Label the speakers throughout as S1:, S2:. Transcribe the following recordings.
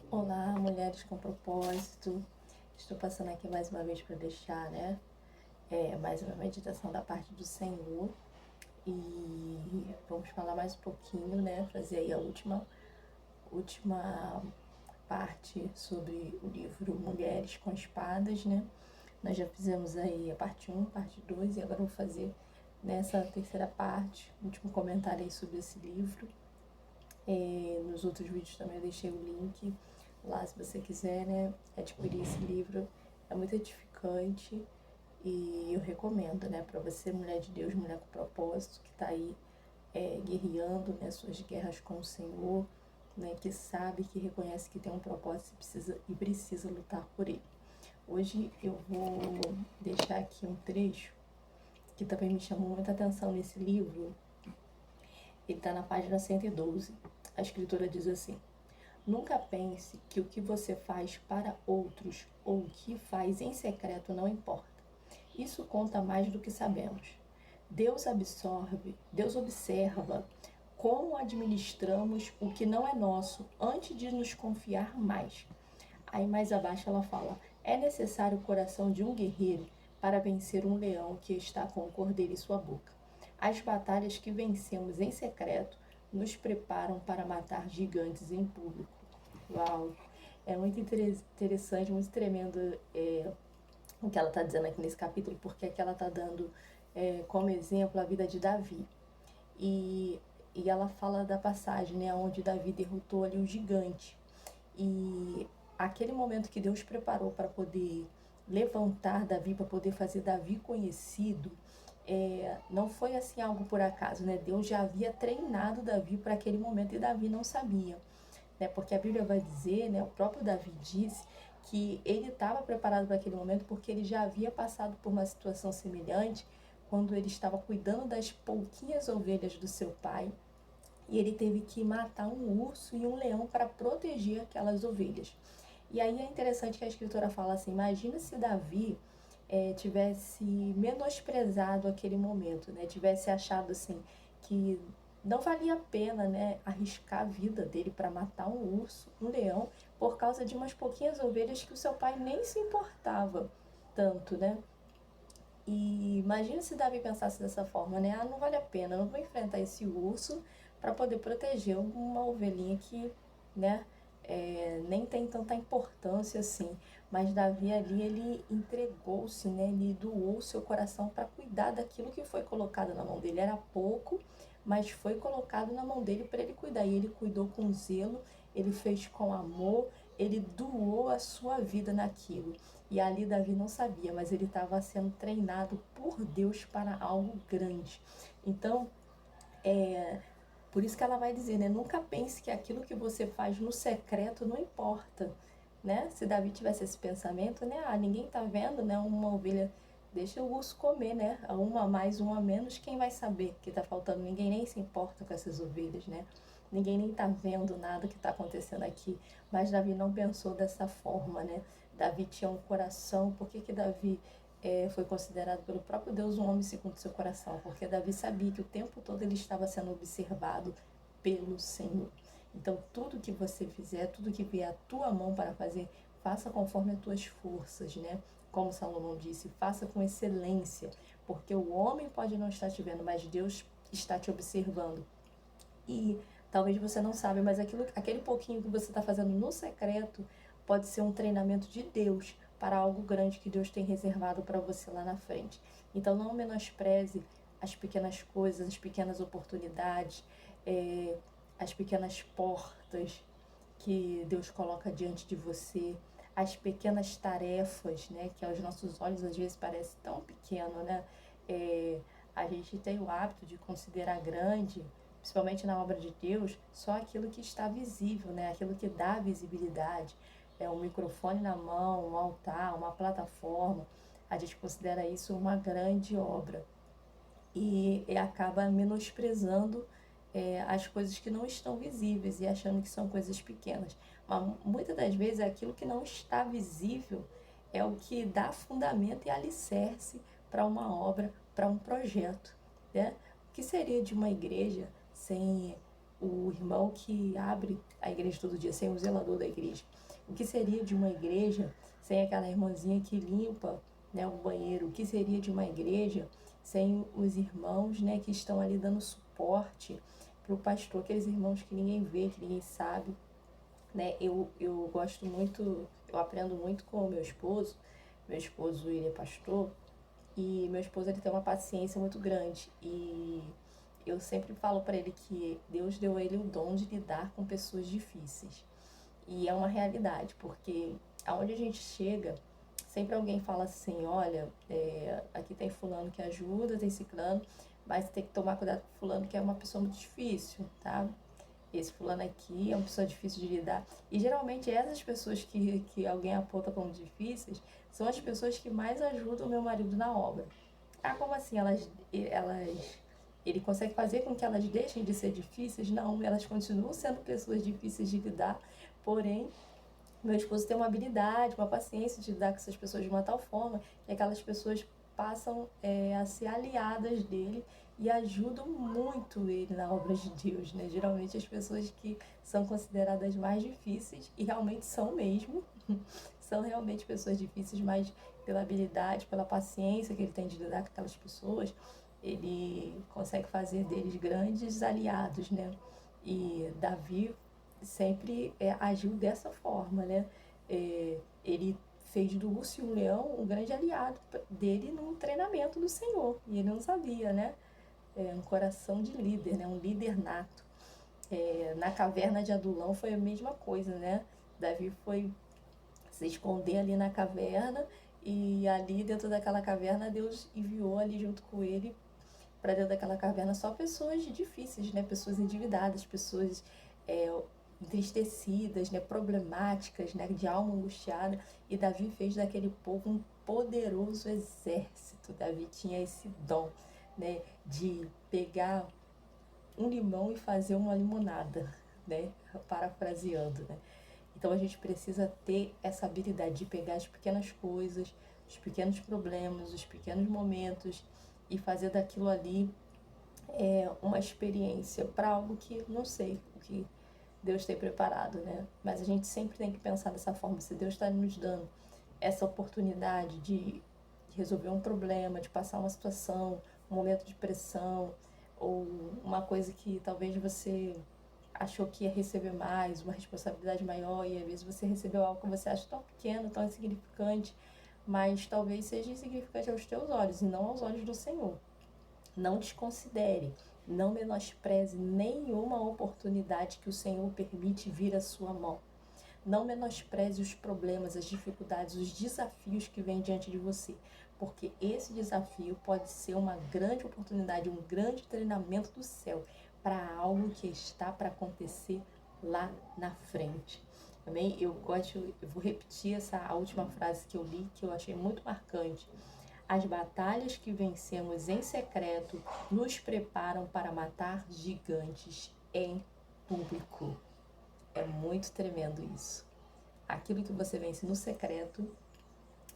S1: Olá, mulheres com propósito. Estou passando aqui mais uma vez para deixar, mais uma meditação da parte do Senhor. E vamos falar mais um pouquinho, fazer aí a última parte sobre o livro Mulheres com Espadas, Nós já fizemos aí a parte 1, parte 2 e agora eu vou fazer nessa terceira parte, último comentário aí sobre esse livro. Nos outros vídeos também eu deixei o link lá se você quiser, adquirir esse livro. É muito edificante e eu recomendo, para você, mulher de Deus, mulher com propósito, que está aí guerreando, suas guerras com o Senhor, que sabe, que reconhece que tem um propósito e precisa lutar por ele. Hoje eu vou deixar aqui um trecho que também me chamou muita atenção nesse livro. Ele está na página 112. A escritora diz assim: nunca pense que o que você faz para outros ou o que faz em secreto não importa. Isso conta mais do que sabemos. Deus observa como administramos o que não é nosso antes de nos confiar mais. Aí mais abaixo ela fala: é necessário o coração de um guerreiro para vencer um leão que está com o cordeiro em sua boca. As batalhas que vencemos em secreto nos preparam para matar gigantes em público. Uau! É muito interessante, muito tremendo o que ela está dizendo aqui nesse capítulo, porque aqui ela está dando como exemplo a vida de Davi. E ela fala da passagem, onde Davi derrotou ali o gigante. E aquele momento que Deus preparou para poder levantar Davi, para poder fazer Davi conhecido, não foi assim algo por acaso, Deus já havia treinado Davi para aquele momento e Davi não sabia, Porque a Bíblia vai dizer, o próprio Davi disse que ele estava preparado para aquele momento porque ele já havia passado por uma situação semelhante quando ele estava cuidando das pouquinhas ovelhas do seu pai e ele teve que matar um urso e um leão para proteger aquelas ovelhas. E aí é interessante que a escritora fala assim: imagina se Davi tivesse menosprezado aquele momento, tivesse achado assim que não valia a pena, arriscar a vida dele para matar um urso, um leão, por causa de umas pouquinhas ovelhas que o seu pai nem se importava tanto, E imagina se Davi pensasse dessa forma, não vale a pena, não vou enfrentar esse urso para poder proteger uma ovelhinha que, nem tem tanta importância assim. Mas Davi ali, ele entregou-se, ele doou o seu coração para cuidar daquilo que foi colocado na mão dele. Era pouco, mas foi colocado na mão dele para ele cuidar. E ele cuidou com zelo, ele fez com amor, ele doou a sua vida naquilo. E ali Davi não sabia, mas ele estava sendo treinado por Deus para algo grande. Então, por isso que ela vai dizer, nunca pense que aquilo que você faz no secreto não importa, Se Davi tivesse esse pensamento, ninguém tá vendo, uma ovelha, deixa o urso comer, Uma a mais, uma a menos, quem vai saber que tá faltando? Ninguém nem se importa com essas ovelhas, Ninguém nem tá vendo nada que tá acontecendo aqui. Mas Davi não pensou dessa forma, Davi tinha um coração. Por que Davi foi considerado pelo próprio Deus um homem segundo seu coração? Porque Davi sabia que o tempo todo ele estava sendo observado pelo Senhor. Então, tudo que você fizer, tudo que vier à tua mão para fazer, faça conforme as tuas forças, Como Salomão disse, faça com excelência, porque o homem pode não estar te vendo, mas Deus está te observando. E talvez você não saiba, mas aquele pouquinho que você está fazendo no secreto pode ser um treinamento de Deus para algo grande que Deus tem reservado para você lá na frente. Então não menospreze as pequenas coisas, as pequenas oportunidades, as pequenas portas que Deus coloca diante de você, as pequenas tarefas, que aos nossos olhos às vezes parece tão pequeno, a gente tem o hábito de considerar grande, principalmente na obra de Deus, só aquilo que está visível, Aquilo que dá visibilidade. Um microfone na mão, um altar, uma plataforma. A gente considera isso uma grande obra e acaba menosprezando as coisas que não estão visíveis e achando que são coisas pequenas. Mas muitas das vezes aquilo que não está visível é o que dá fundamento e alicerce para uma obra, para um projeto. O que seria de uma igreja sem o irmão que abre a igreja todo dia, sem o zelador da igreja. O que seria de uma igreja sem aquela irmãzinha que limpa, né, o banheiro? O que seria de uma igreja sem os irmãos, né, que estão ali dando suporte para o pastor, aqueles irmãos que ninguém vê, que ninguém sabe, né? Eu gosto muito, eu aprendo muito com o meu esposo. Meu esposo, ele é pastor, e meu esposo, ele tem uma paciência muito grande, e eu sempre falo para ele que Deus deu a ele o dom de lidar com pessoas difíceis. E é uma realidade, porque aonde a gente chega, sempre alguém fala assim: olha, aqui tem fulano que ajuda, tem ciclano, mas tem que tomar cuidado com fulano, que é uma pessoa muito difícil, tá? Esse fulano aqui é uma pessoa difícil de lidar. E geralmente essas pessoas que alguém aponta como difíceis são as pessoas que mais ajudam o meu marido na obra. Ah, como assim? Ele consegue fazer com que elas deixem de ser difíceis? Não, elas continuam sendo pessoas difíceis de lidar, porém, meu esposo tem uma habilidade, uma paciência de lidar com essas pessoas de uma tal forma que aquelas pessoas passam a ser aliadas dele e ajudam muito ele na obra de Deus, né? Geralmente as pessoas que são consideradas mais difíceis, e realmente são mesmo, são realmente pessoas difíceis, mas pela habilidade, pela paciência que ele tem de lidar com aquelas pessoas, ele consegue fazer deles grandes aliados, né? E Davi sempre agiu dessa forma, né? Ele fez do urso e o leão um grande aliado dele no treinamento do Senhor, e ele não sabia, né? Um coração de líder, né? Um líder nato. Na caverna de Adulão foi a mesma coisa, né? Davi foi se esconder ali na caverna, e ali dentro daquela caverna Deus enviou ali junto com ele para dentro daquela caverna só pessoas difíceis, né? Pessoas endividadas, pessoas é, entristecidas, né? Problemáticas, né? De alma angustiada. E Davi fez daquele povo um poderoso exército. Davi tinha esse dom, né? De pegar um limão e fazer uma limonada, né? Parafraseando, né? Então a gente precisa ter essa habilidade de pegar as pequenas coisas, os pequenos problemas, os pequenos momentos, e fazer daquilo ali uma experiência para algo que não sei o que Deus tem preparado, né? Mas a gente sempre tem que pensar dessa forma. Se Deus está nos dando essa oportunidade de resolver um problema, de passar uma situação, um momento de pressão, ou uma coisa que talvez você achou que ia receber mais, uma responsabilidade maior, e às vezes você recebeu algo que você acha tão pequeno, tão insignificante, mas talvez seja insignificante aos teus olhos e não aos olhos do Senhor. Não desconsidere, não menospreze nenhuma oportunidade que o Senhor permite vir à sua mão. Não menospreze os problemas, as dificuldades, os desafios que vêm diante de você, porque esse desafio pode ser uma grande oportunidade, um grande treinamento do céu para algo que está para acontecer lá na frente. Amém? Eu vou repetir a última frase que eu li, que eu achei muito marcante. As batalhas que vencemos em secreto nos preparam para matar gigantes em público. É muito tremendo isso. Aquilo que você vence no secreto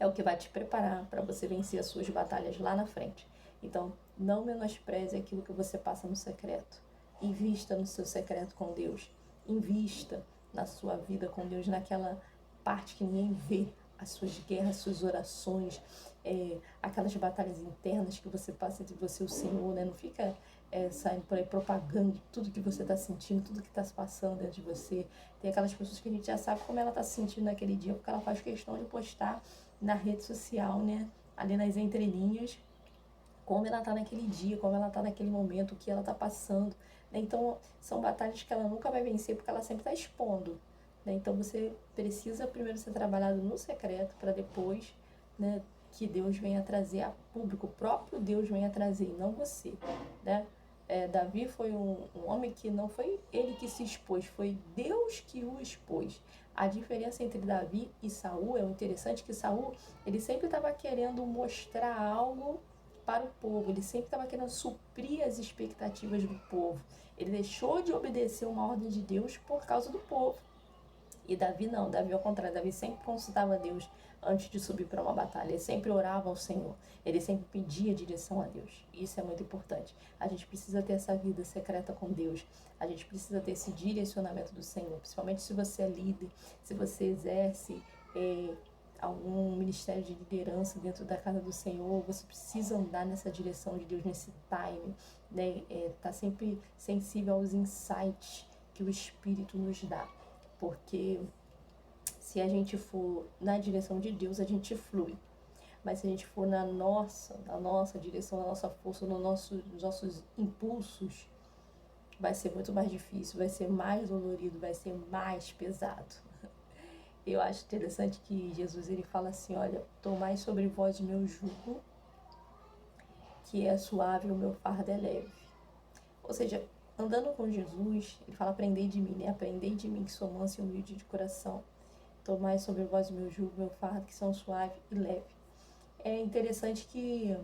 S1: é o que vai te preparar para você vencer as suas batalhas lá na frente. Então, não menospreze aquilo que você passa no secreto. Invista no seu secreto com Deus. Invista na sua vida com Deus, naquela parte que ninguém vê, as suas guerras, as suas orações, aquelas batalhas internas que você passa entre você e o Senhor, né? Não fica saindo por aí propagando tudo que você está sentindo, tudo que está se passando dentro de você. Tem aquelas pessoas que a gente já sabe como ela está se sentindo naquele dia, porque ela faz questão de postar na rede social, né? Ali nas entrelinhas, como ela está naquele dia, como ela está naquele momento, o que ela está passando, né? Então, são batalhas que ela nunca vai vencer, porque ela sempre está expondo, né? Então, você precisa primeiro ser trabalhado no secreto, para depois, né, que Deus venha trazer a público, o próprio Deus venha trazer, e não você, né? Davi foi um homem que não foi ele que se expôs, foi Deus que o expôs. A diferença entre Davi e Saul é o interessante que Saul, ele sempre estava querendo mostrar algo para o povo, ele sempre estava querendo suprir as expectativas do povo. Ele deixou de obedecer uma ordem de Deus por causa do povo. E Davi não, Davi ao contrário, Davi sempre consultava Deus antes de subir para uma batalha, ele sempre orava ao Senhor, ele sempre pedia direção a Deus. Isso é muito importante. A gente precisa ter essa vida secreta com Deus, a gente precisa ter esse direcionamento do Senhor, principalmente se você é líder, se você exerce algum ministério de liderança dentro da casa do Senhor, você precisa andar nessa direção de Deus, nesse time, né? Tá sempre sensível aos insights que o Espírito nos dá, porque se a gente for na direção de Deus, a gente flui. Mas se a gente for na nossa direção, na nossa força, nos nossos impulsos, vai ser muito mais difícil, vai ser mais dolorido, vai ser mais pesado. Eu acho interessante que Jesus ele fala assim, olha, tomai sobre vós o meu jugo, que é suave e o meu fardo é leve. Ou seja, andando com Jesus, ele fala, aprendei de mim, né? Aprendei de mim que sou manso e humilde de coração. Tomai sobre vós o meu jugo, meu fardo, que são suave e leve. É interessante que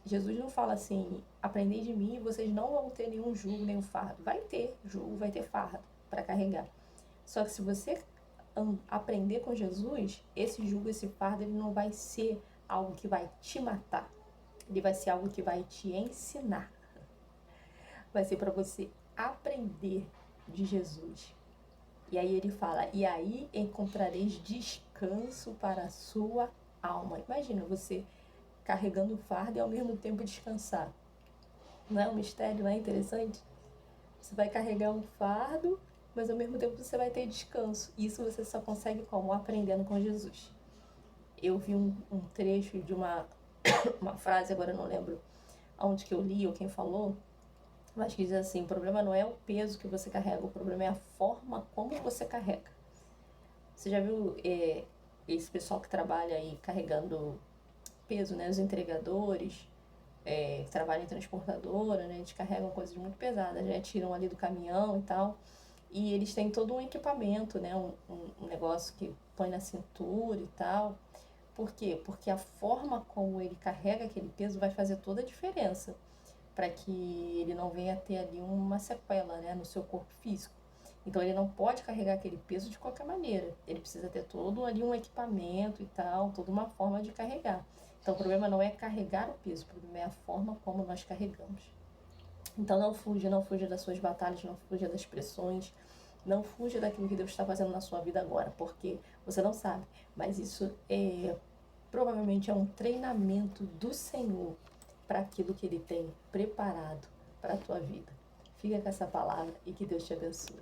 S1: Jesus não fala assim, aprendei de mim e vocês não vão ter nenhum jugo, nenhum fardo. Vai ter jugo, vai ter fardo para carregar. Só que se você aprender com Jesus, esse jugo, esse fardo, ele não vai ser algo que vai te matar. Ele vai ser algo que vai te ensinar. Vai ser para você aprender de Jesus. E aí ele fala, e aí encontrareis descanso para a sua alma. Imagina você carregando o fardo e ao mesmo tempo descansar. Não é um mistério, não é interessante? Você vai carregar um fardo, mas ao mesmo tempo você vai ter descanso. Isso você só consegue como? Aprendendo com Jesus. Eu vi um trecho de uma frase, agora eu não lembro onde que eu li ou quem falou, mas que diz assim, o problema não é o peso que você carrega, o problema é a forma como você carrega. Você já viu esse pessoal que trabalha aí carregando peso, né? Os entregadores, que trabalham em transportadora, né? Eles carregam coisas muito pesadas, né? Tiram ali do caminhão e tal. E eles têm todo um equipamento, né? Um negócio que põe na cintura e tal. Por quê? Porque a forma como ele carrega aquele peso vai fazer toda a diferença para que ele não venha ter ali uma sequela, né, no seu corpo físico. Então ele não pode carregar aquele peso de qualquer maneira. Ele precisa ter todo ali um equipamento e tal, toda uma forma de carregar. Então o problema não é carregar o peso, o problema é a forma como nós carregamos. Então não fuja das suas batalhas, não fuja das pressões, não fuja daquilo que Deus está fazendo na sua vida agora, porque você não sabe, mas isso provavelmente é um treinamento do Senhor para aquilo que Ele tem preparado para a tua vida. Fica com essa palavra e que Deus te abençoe.